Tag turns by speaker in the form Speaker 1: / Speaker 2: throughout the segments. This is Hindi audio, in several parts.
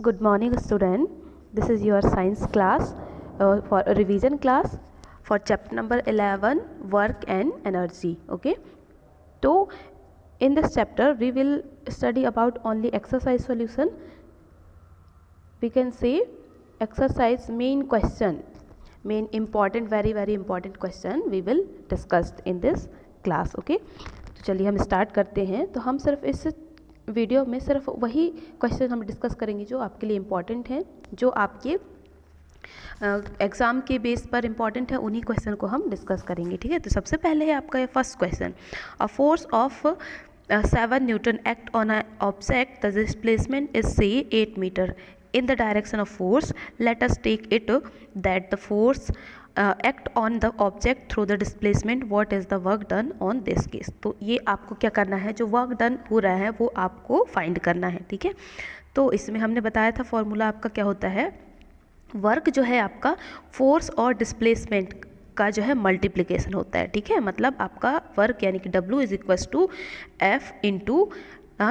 Speaker 1: Good morning, student. This is your science class for a revision class for chapter number 11, work and energy. Okay. So, in this chapter, we will study about only exercise solution. We can say exercise main question, main important, very important question we will discuss in this class. Okay. तो चलिए हम स्टार्ट करते हैं. तो हम सिर्फ इस वीडियो में सिर्फ वही क्वेश्चन हम डिस्कस करेंगे जो आपके लिए इम्पॉर्टेंट हैं, जो आपके एग्ज़ाम के बेस पर इम्पॉर्टेंट है, उन्हीं क्वेश्चन को हम डिस्कस करेंगे. ठीक है. तो सबसे पहले है आपका ये first question. A force of 7 Newton act on a object, the displacement is से 8 metre in the direction of force. Let us take it that the force act on the object through the displacement. What is the work done on this case? तो ये आपको क्या करना है, जो वर्क डन हो रहा है वो आपको फाइंड करना है. ठीक है. तो इसमें हमने बताया था फॉर्मूला आपका क्या होता है. वर्क जो है आपका फोर्स और डिस्प्लेसमेंट का जो है मल्टीप्लिकेशन होता है. ठीक है. मतलब आपका वर्क यानी कि W is equals to F into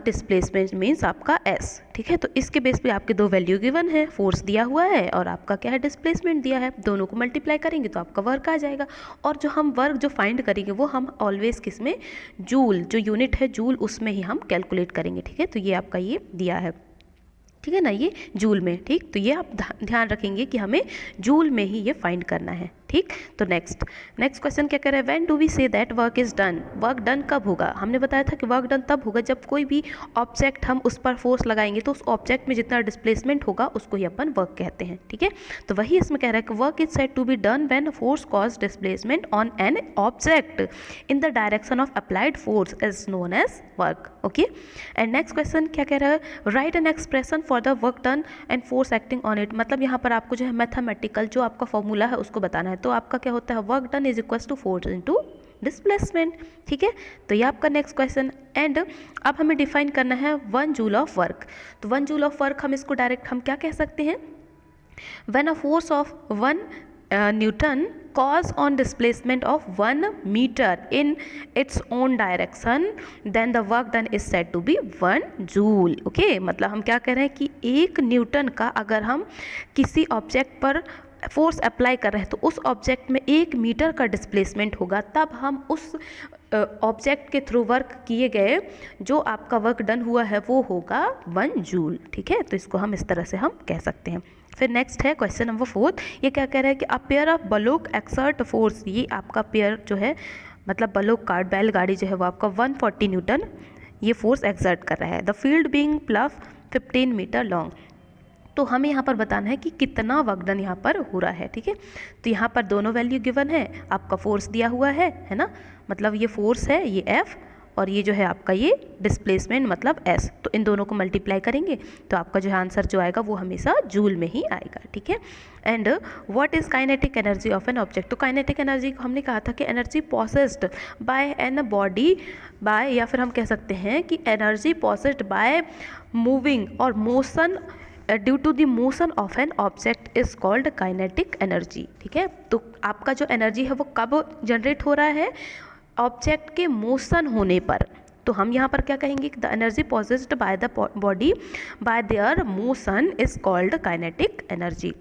Speaker 1: displacement means आपका S. ठीक है. तो इसके बेस पे आपके दो वैल्यू गिवन है, फोर्स दिया हुआ है और आपका क्या है, डिस्प्लेसमेंट दिया है. दोनों को मल्टीप्लाई करेंगे तो आपका वर्क आ जाएगा. और जो हम वर्क जो फाइंड करेंगे वो हम ऑलवेज किस में, जूल, जो यूनिट है जूल, उसमें ही हम कैलकुलेट करेंगे. ठीक है. तो ये आपका ये दिया है. ठीक है ना, ये जूल में. ठीक. तो ये आप ध्यान रखेंगे कि हमें जूल में ही ये फाइंड करना है. ठीक. तो नेक्स्ट क्वेश्चन क्या कह रहा है. When do we say that work is done. Work done कब होगा. हमने बताया था कि वर्क डन तब होगा जब कोई भी ऑब्जेक्ट हम उस पर फोर्स लगाएंगे तो उस ऑब्जेक्ट में जितना डिस्प्लेसमेंट होगा उसको ही अपन वर्क कहते हैं. ठीक है. तो वही इसमें कह रहा है कि work is said to be done when force cause displacement on an object in the direction of applied force is known as work. Okay. And next question क्या कह रहा है. Write an expression for the work done and force acting on it. मतलब यहाँ पर आपको जो है मैथमेटिकल जो आपका फॉर्मूला है उसको बताना है. तो आपका क्या होता है, work done is equal to force into displacement. ठीक है. तो ये आपका नेक्स्ट क्वेश्चन. एंड अब हमें डिफाइन करना है 1 जूल ऑफ वर्क. तो 1 जूल ऑफ वर्क हम इसको डायरेक्ट हम क्या कह सकते हैं, when a force of 1 Newton cause on displacement of 1 meter in its own direction, then the work done is said to be 1 joule. Okay. मतलब हम क्या कह रहे हैं कि 1 न्यूटन का अगर हम किसी ऑब्जेक्ट पर फोर्स अप्लाई कर रहे हैं तो उस ऑब्जेक्ट में 1 मीटर का डिस्प्लेसमेंट होगा, तब हम उस ऑब्जेक्ट के थ्रू वर्क किए गए जो आपका वर्क डन हुआ है वो होगा 1 जूल. ठीक है. तो इसको हम इस तरह से हम कह सकते हैं. फिर नेक्स्ट है क्वेश्चन नंबर 4. ये क्या कह रहा है कि अ पेयर ऑफ बलूक एक्सर्ट फोर्स. ये आपका पेयर जो है मतलब बलूक कार्ड बैलगाड़ी जो है वो आपका 140 न्यूटन ये फोर्स एक्सर्ट कर रहा है. The field being plus 15 metre long. तो हमें यहाँ पर बताना है कि कितना वर्क डन यहाँ पर हो रहा है. ठीक है. तो यहाँ पर दोनों वैल्यू गिवन है, आपका फोर्स दिया हुआ है ना. मतलब ये फोर्स है ये F और ये जो है आपका ये डिस्प्लेसमेंट मतलब S. तो इन दोनों को मल्टीप्लाई करेंगे तो आपका जो आंसर जो आएगा वो हमेशा जूल में ही आएगा. ठीक है. And what is kinetic energy of an object. तो काइनेटिक एनर्जी को हमने कहा था कि energy possessed by an body by, या फिर हम कह सकते हैं कि एनर्जी पॉसेस्ड बाय मूविंग और motion due to the motion of an object is called kinetic energy. ठीक है. तो आपका जो एनर्जी है वो कब जनरेट हो रहा है, ऑब्जेक्ट के मोशन होने पर. तो हम यहाँ पर क्या कहेंगे, the energy possessed by the body by their motion is called kinetic energy.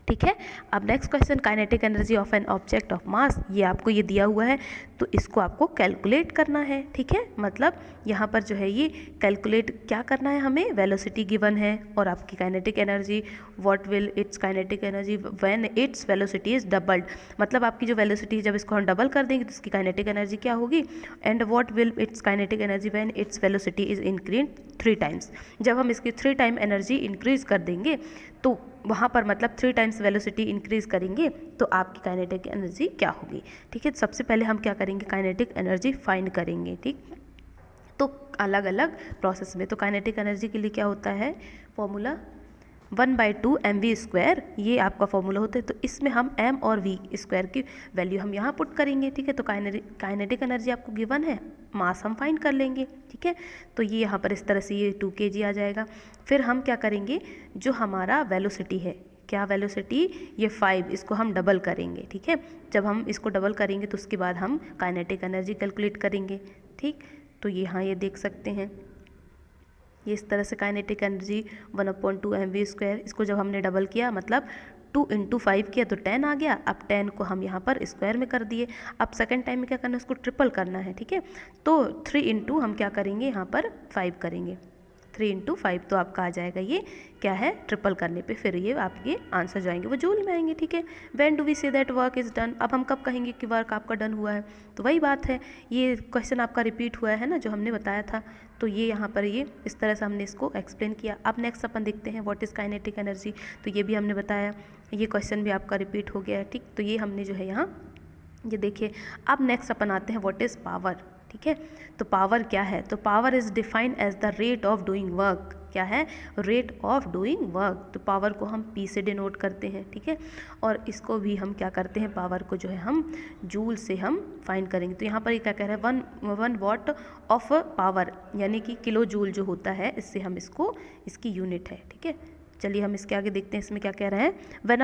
Speaker 1: ठीक है. अब next question, kinetic energy of an object of mass. ये आपको ये दिया हुआ है तो इसको आपको कैलकुलेट करना है. ठीक है. मतलब यहाँ पर जो है ये कैलकुलेट क्या करना है हमें, वेलोसिटी गिवन है और आपकी kinetic energy, what will it's kinetic energy when its velocity is doubled. मतलब आपकी जो वेलोसिटी है जब इसको हम डबल कर देंगे तो इसकी काइनेटिक एनर्जी क्या होगी. And what will it's kinetic energy when its velocity is increase 3 times. जब हम इसकी 3 टाइम एनर्जी इंक्रीज कर देंगे तो वहाँ पर मतलब 3 टाइम्स वेलोसिटी इंक्रीज करेंगे तो आपकी काइनेटिक एनर्जी क्या होगी. ठीक है. सबसे पहले हम क्या करेंगे, काइनेटिक एनर्जी फाइंड करेंगे. ठीक. तो अलग अलग प्रोसेस में, तो काइनेटिक एनर्जी के लिए क्या होता है फॉर्मूला, 1/2 mv². ये आपका फॉर्मूला होता है. तो इसमें हम m और v स्क्वायर की वैल्यू हम यहाँ पुट करेंगे. ठीक है. तो काइनेटिक एनर्जी आपको गिवन है, मास हम फाइंड कर लेंगे. ठीक है. तो ये यहाँ पर इस तरह से ये 2 kg आ जाएगा. फिर हम क्या करेंगे, जो हमारा वेलोसिटी है, क्या वेलोसिटी, ये 5, इसको हम डबल करेंगे. ठीक है. जब हम इसको डबल करेंगे तो उसके बाद हम काइनेटिक एनर्जी कैलकुलेट करेंगे. ठीक. तो ये हाँ ये देख सकते हैं ये इस तरह से काइनेटिक एनर्जी 1/2 mv², इसको जब हमने डबल किया मतलब 2 × 5 किया तो 10 आ गया। अब 10 को हम यहाँ पर स्क्वायर में कर दिए। अब सेकंड टाइम में क्या करना है, उसको ट्रिपल करना है, ठीक है। तो 3 × हम क्या करेंगे यहाँ पर 5 करेंगे, 3 × 5 तो आपका आ जाएगा ये क्या है, ट्रिपल करने पे फिर ये आपके आंसर जो आएंगे वो जूल में आएंगे, ठीक है। When do we say that work is done, अब हम कब कहेंगे कि वर्क आपका डन हुआ है, तो वही बात है, ये क्वेश्चन आपका रिपीट हुआ है ना जो हमने बताया था, तो ये यहाँ पर ये इस तरह से हमने इसको एक्सप्लेन किया। अब नेक्स्ट अपन देखते हैं व्हाट इज़ काइनेटिक एनर्जी, तो ये भी हमने बताया, ये क्वेश्चन भी आपका रिपीट हो गया है, ठीक। तो ये हमने जो है यहाँ ये देखिए। अब नेक्स्ट अपन आते हैं व्हाट इज़ पावर, ठीक है। तो पावर क्या है, तो power is defined as the rate of doing work, क्या है, रेट ऑफ डूइंग वर्क। तो पावर को हम पी से डिनोट करते हैं, ठीक है। और इसको भी हम क्या करते हैं, पावर को जो है हम जूल से हम फाइंड करेंगे। तो यहाँ पर ये क्या कह रहा है, 1 वॉट ऑफ पावर, यानी कि किलो जूल जो होता है, इससे हम इसको इसकी यूनिट है, ठीक है। चलिए हम इसके आगे देखते हैं इसमें क्या कह रहे हैं। When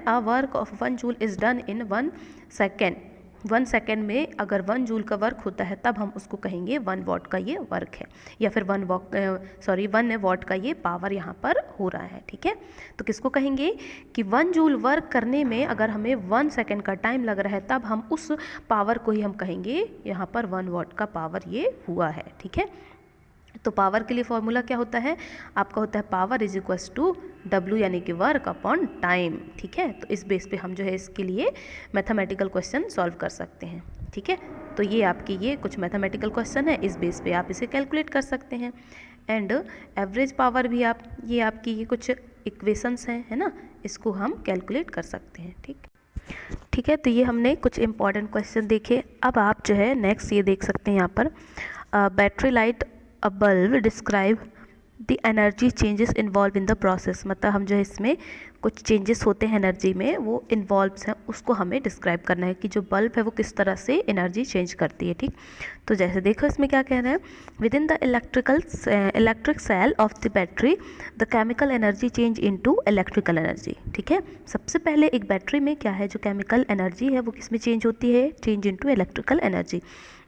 Speaker 1: a work of 1 joule is done in 1 second, 1 second में अगर 1 जूल का वर्क होता है तब हम उसको कहेंगे 1 वॉट का ये वर्क है, या फिर 1 वॉट का ये पावर यहाँ पर हो रहा है, ठीक है। तो किसको कहेंगे कि 1 जूल वर्क करने में अगर हमें 1 सेकेंड का टाइम लग रहा है तब हम उस पावर को ही हम कहेंगे यहाँ पर 1 वॉट का पावर ये हुआ है, ठीक है। तो पावर के लिए फॉर्मूला क्या होता है आपका, होता है power is equals to W यानी कि वर्क अपॉन टाइम, ठीक है। तो इस बेस पे हम जो है इसके लिए मैथमेटिकल क्वेश्चन सॉल्व कर सकते हैं, ठीक है। तो ये आपकी ये कुछ मैथमेटिकल क्वेश्चन है, इस बेस पे आप इसे कैलकुलेट कर सकते हैं। एंड एवरेज पावर भी आप ये आपकी ये कुछ इक्वेशंस हैं, है ना, इसको हम कैलकुलेट कर सकते हैं, ठीक है। तो ये हमने कुछ इंपॉर्टेंट क्वेश्चन देखे। अब आप जो है नेक्स्ट ये देख सकते हैं यहाँ पर battery light a bulb describe the energy changes involve in the process, मतलब हम जो है इसमें कुछ चेंजेस होते हैं एनर्जी में, वो इन्वॉल्व्स हैं, उसको हमें डिस्क्राइब करना है कि जो बल्ब है वो किस तरह से एनर्जी चेंज करती है, ठीक। तो जैसे देखो इसमें क्या कह रहे हैं, within the electric cell of the battery the chemical energy change into electrical energy, ठीक है। सबसे पहले एक बैटरी में क्या है, जो केमिकल एनर्जी है वो किस में चेंज होती है, change into electrical energy.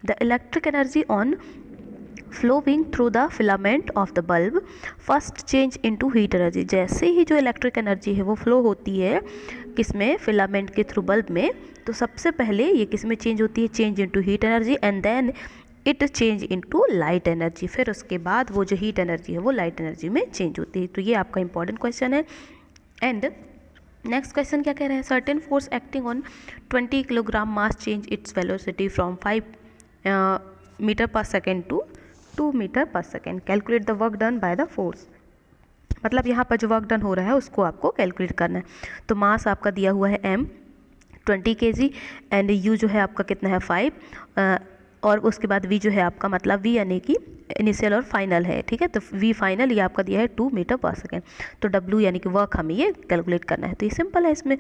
Speaker 1: The electric energy on flowing through the filament of the bulb first change into heat energy, जैसे ही जो इलेक्ट्रिक एनर्जी है वो फ्लो होती है किसमें, फिलामेंट के थ्रू बल्ब में, तो सबसे पहले ये किस में चेंज होती है, change into heat energy, and then it change into light energy, फिर उसके बाद वो जो हीट एनर्जी है वो लाइट एनर्जी में चेंज होती है। तो ये आपका इंपॉर्टेंट क्वेश्चन है। एंड नेक्स्ट क्वेश्चन क्या कह रहे हैं, certain force acting on 20 kilogram mass change its velocity from 5 metre per second to 2 metre per second, calculate the work done by the force, मतलब यहाँ पर जो वर्क डन हो रहा है उसको आपको कैलकुलेट करना है। तो मास आपका दिया हुआ है m 20 kg एंड u जो है आपका कितना है 5, और उसके बाद v जो है आपका मतलब v यानी कि इनिशियल और फाइनल है, ठीक है। तो v फाइनल ये आपका दिया है 2 मीटर पर सेकेंड, तो w यानी कि वर्क हमें ये कैलकुलेट करना है। तो ये सिंपल है, इसमें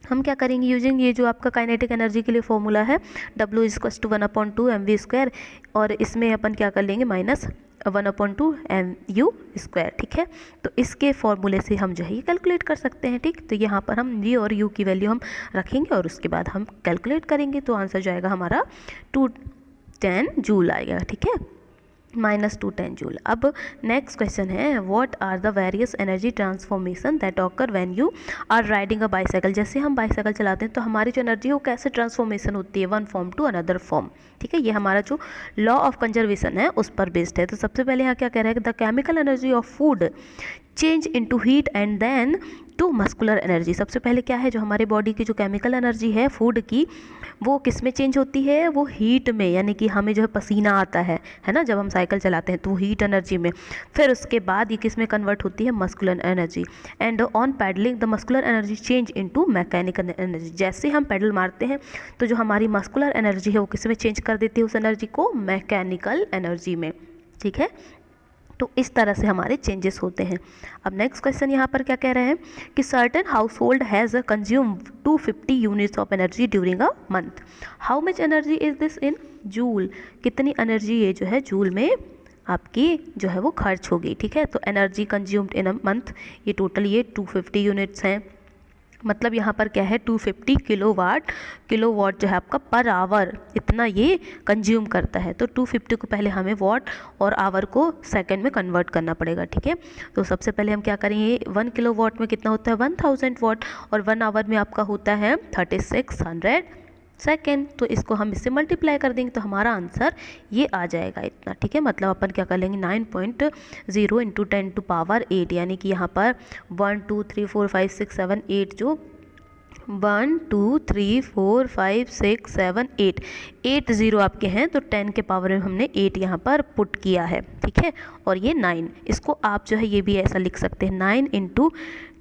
Speaker 1: हम क्या करेंगे, यूजिंग ये जो आपका काइनेटिक एनर्जी के लिए फॉर्मूला है W = 1/2 mv², और इसमें अपन क्या कर लेंगे माइनस 1/2 mu², ठीक है। तो इसके फॉर्मूले से हम जो है ये कैलकुलेट कर सकते हैं, ठीक। तो यहाँ पर हम v और u की वैल्यू हम रखेंगे और उसके बाद हम कैलकुलेट करेंगे, तो आंसर जाएगा हमारा 210 जूल आएगा, ठीक है, -210 जूल। अब नेक्स्ट क्वेश्चन है, what are the various energy transformation that occur when you are riding a bicycle, जैसे हम बाईसाइकिल चलाते हैं तो हमारी जो एनर्जी है वो कैसे ट्रांसफॉर्मेशन होती है, one form to another form, ठीक है। ये हमारा जो लॉ ऑफ कंजर्वेशन है उस पर बेस्ड है। तो सबसे पहले यहाँ क्या कह रहा है कि the chemical energy of food change into heat and then to muscular energy, सबसे पहले क्या है, जो हमारे बॉडी की जो केमिकल एनर्जी है फूड की वो किस में चेंज होती है, वो हीट में, यानी कि हमें जो है पसीना आता है ना, जब हम साइकिल चलाते हैं तो वो हीट एनर्जी में, फिर उसके बाद ये किस में कन्वर्ट होती है, muscular energy. And on pedalling the muscular energy change into mechanical energy, जैसे हम पैडल मारते हैं तो जो हमारी मस्कुलर एनर्जी है वो किस में चेंज कर देती है, उस एनर्जी को मैकेनिकल एनर्जी में, ठीक है। तो इस तरह से हमारे चेंजेस होते हैं। अब नेक्स्ट क्वेश्चन यहाँ पर क्या कह रहे हैं कि certain house hold has consume 250 units of energy during a month, how much energy is this in joule, कितनी एनर्जी ये जो है जूल में आपकी जो है वो खर्च होगी, ठीक है। तो energy consumed in a month, ये टोटल ये 250 यूनिट्स हैं। मतलब यहाँ पर क्या है 250 किलोवाट जो है आपका पर आवर, इतना ये कंज्यूम करता है। तो 250 को पहले हमें वॉट और आवर को सेकंड में कन्वर्ट करना पड़ेगा, ठीक है। तो सबसे पहले हम क्या करेंगे, 1 किलोवाट में कितना होता है 1000 वाट, और 1 आवर में आपका होता है 3600 सेकेंड। तो इसको हम इससे मल्टीप्लाई कर देंगे तो हमारा आंसर ये आ जाएगा इतना, ठीक है। मतलब अपन क्या कर लेंगे 9.0 इंटू 10⁸ यानी कि यहाँ पर 1 2 3 4 5 6 7 8 जो 1 2 3 4 5 6 7 8 0 आपके हैं, तो 10 के पावर में हमने 8 यहाँ पर पुट किया है, ठीक है। और ये 9, इसको आप जो है ये भी ऐसा लिख सकते हैं 9 इंटू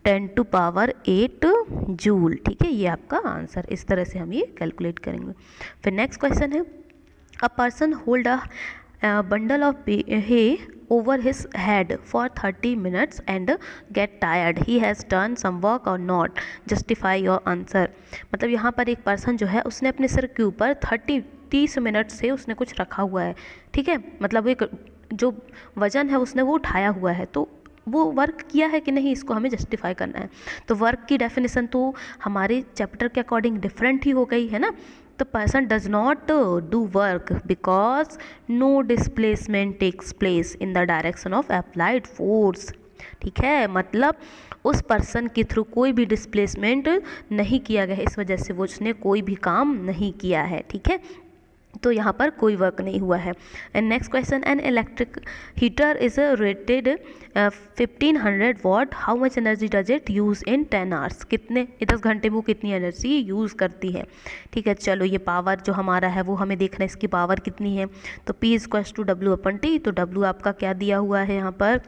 Speaker 1: 10⁸ जूल, ठीक है। ये आपका आंसर, इस तरह से हम ये कैलकुलेट करेंगे। फिर नेक्स्ट क्वेश्चन है, a person hold a bundle of hay over his head for 30 minutes and get tired, he has done some work or not, justify your answer। मतलब यहाँ पर एक पर्सन जो है उसने अपने सिर के ऊपर 30 मिनट से उसने कुछ रखा हुआ है, ठीक है। मतलब एक जो वजन है उसने वो उठाया हुआ है, तो वो वर्क किया है कि नहीं, इसको हमें जस्टिफाई करना है। तो वर्क की डेफिनेशन तो हमारे चैप्टर के अकॉर्डिंग डिफरेंट ही हो गई है ना। तो person does not do work because no displacement takes place in the direction of applied force, ठीक है। मतलब उस पर्सन के थ्रू कोई भी डिस्प्लेसमेंट नहीं किया गया है, इस वजह से वो उसने कोई भी काम नहीं किया है, ठीक है। तो यहाँ पर कोई वर्क नहीं हुआ है। And next question, an electric heater is rated 1500 watt, how much energy does it use in 10 hours, कितने 10 घंटे में वो कितनी एनर्जी यूज़ करती है, ठीक है। चलो ये पावर जो हमारा है वो हमें देखना है इसकी पावर कितनी है। तो P = W/T, तो W आपका क्या दिया हुआ है यहाँ पर,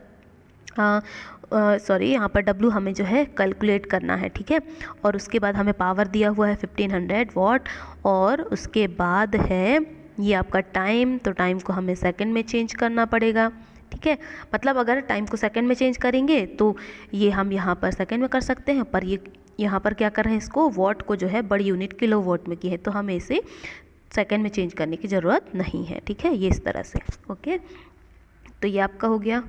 Speaker 1: सॉरी यहाँ पर W हमें जो है कैलकुलेट करना है, ठीक है। और उसके बाद हमें पावर दिया हुआ है 1500 वाट, और उसके बाद है ये आपका टाइम, तो टाइम को हमें सेकंड में चेंज करना पड़ेगा, ठीक है। मतलब अगर टाइम को सेकंड में चेंज करेंगे तो ये हम यहाँ पर सेकंड में कर सकते हैं, पर ये यहाँ पर क्या कर रहे हैं, इसको वॉट को जो है बड़ी यूनिट किलो वॉट में की है, तो हमें इसे सेकंड में चेंज करने की ज़रूरत नहीं है, ठीक है। ये इस तरह से, ओके। तो ये आपका हो गया,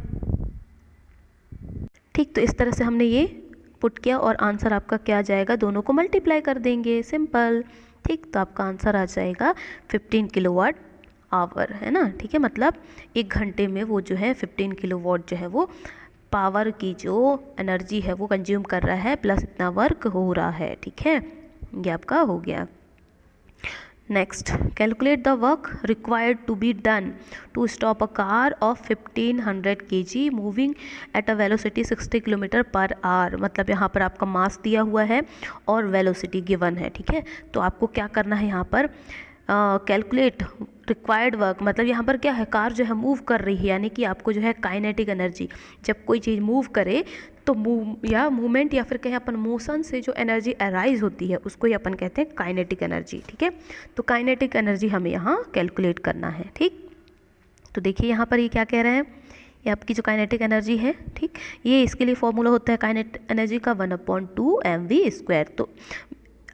Speaker 1: ठीक। तो इस तरह से हमने ये पुट किया और आंसर आपका क्या आ जाएगा, दोनों को मल्टीप्लाई कर देंगे, सिंपल, ठीक। तो आपका आंसर आ जाएगा 15 किलोवाट आवर, है ना, ठीक है। मतलब 1 घंटे में वो जो है 15 किलोवाट जो है वो पावर की जो एनर्जी है वो कंज्यूम कर रहा है, प्लस इतना वर्क हो रहा है, ठीक है। ये आपका हो गया। Next, calculate the work required to be done to stop a car of 1500 kg moving at a velocity 60 km/h। मतलब यहाँ पर आपका मास दिया हुआ है और वेलोसिटी गिवन है, ठीक है। तो आपको क्या करना है यहाँ पर, कैलकुलेट रिक्वायर्ड वर्क, मतलब यहाँ पर क्या है, कार जो है मूव कर रही है, यानी कि आपको जो है काइनेटिक एनर्जी, जब कोई चीज़ मूव करे तो मूवमेंट या फिर कहें अपन मोशन से जो एनर्जी अराइज होती है उसको ही अपन कहते हैं काइनेटिक एनर्जी, ठीक है। तो काइनेटिक एनर्जी हमें यहाँ कैलकुलेट करना है, ठीक। तो देखिए यहाँ पर ये क्या कह रहे हैं, ये आपकी जो काइनेटिक एनर्जी है, ठीक, ये इसके लिए फॉर्मूला होता है काइनेटिक एनर्जी का 1/2 mv²। तो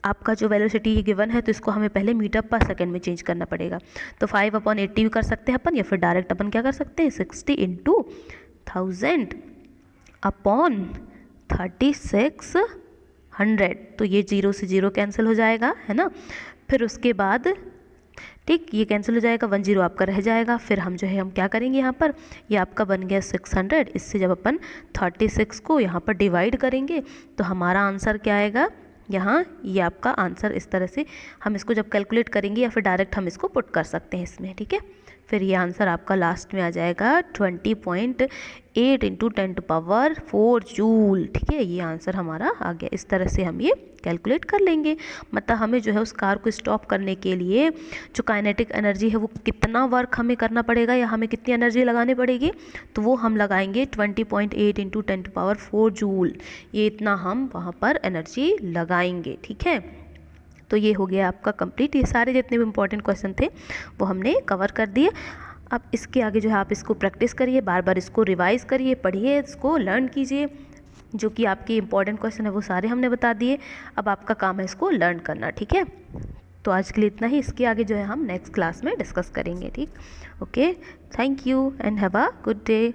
Speaker 1: आपका जो वेलोसिटी गिवन है तो इसको हमें पहले मीटर पर सेकंड में चेंज करना पड़ेगा। तो 5/80 भी कर सकते हैं अपन, या फिर डायरेक्ट अपन क्या कर सकते हैं 60 × 1000/3600। तो ये 0 से 0 कैंसिल हो जाएगा, है ना। फिर उसके बाद ठीक ये कैंसिल हो जाएगा, 1 0 आपका रह जाएगा। फिर हम जो है हम क्या करेंगे यहाँ पर, ये आपका बन गया 600। इससे जब अपन 36 को यहाँ पर डिवाइड करेंगे तो हमारा आंसर क्या आएगा, यहाँ ये आपका आंसर इस तरह से हम इसको जब कैलकुलेट करेंगे या फिर डायरेक्ट हम इसको पुट कर सकते हैं इसमें, ठीक है। फिर ये आंसर आपका लास्ट में आ जाएगा 20.8 × 10⁴ जूल, ठीक है। ये आंसर हमारा आ गया। इस तरह से हम ये कैलकुलेट कर लेंगे। मतलब हमें जो है उस कार को स्टॉप करने के लिए जो काइनेटिक एनर्जी है वो कितना वर्क हमें करना पड़ेगा या हमें कितनी एनर्जी लगानी पड़ेगी, तो वो हम लगाएंगे 20.8 × 10⁴ जूल। ये इतना हम वहाँ पर एनर्जी लगाएंगे, ठीक है। तो ये हो गया आपका कंप्लीट। ये सारे जितने भी इंपॉर्टेंट क्वेश्चन थे वो हमने कवर कर दिए। अब इसके आगे जो है आप इसको प्रैक्टिस करिए, बार बार इसको रिवाइज़ करिए, पढ़िए, इसको लर्न कीजिए। जो कि आपके इंपॉर्टेंट क्वेश्चन है वो सारे हमने बता दिए। अब आपका काम है इसको लर्न करना, ठीक है। तो आज के लिए इतना ही। इसके आगे जो है हम नेक्स्ट क्लास में डिस्कस करेंगे, ठीक। Okay, thank you and have a good day.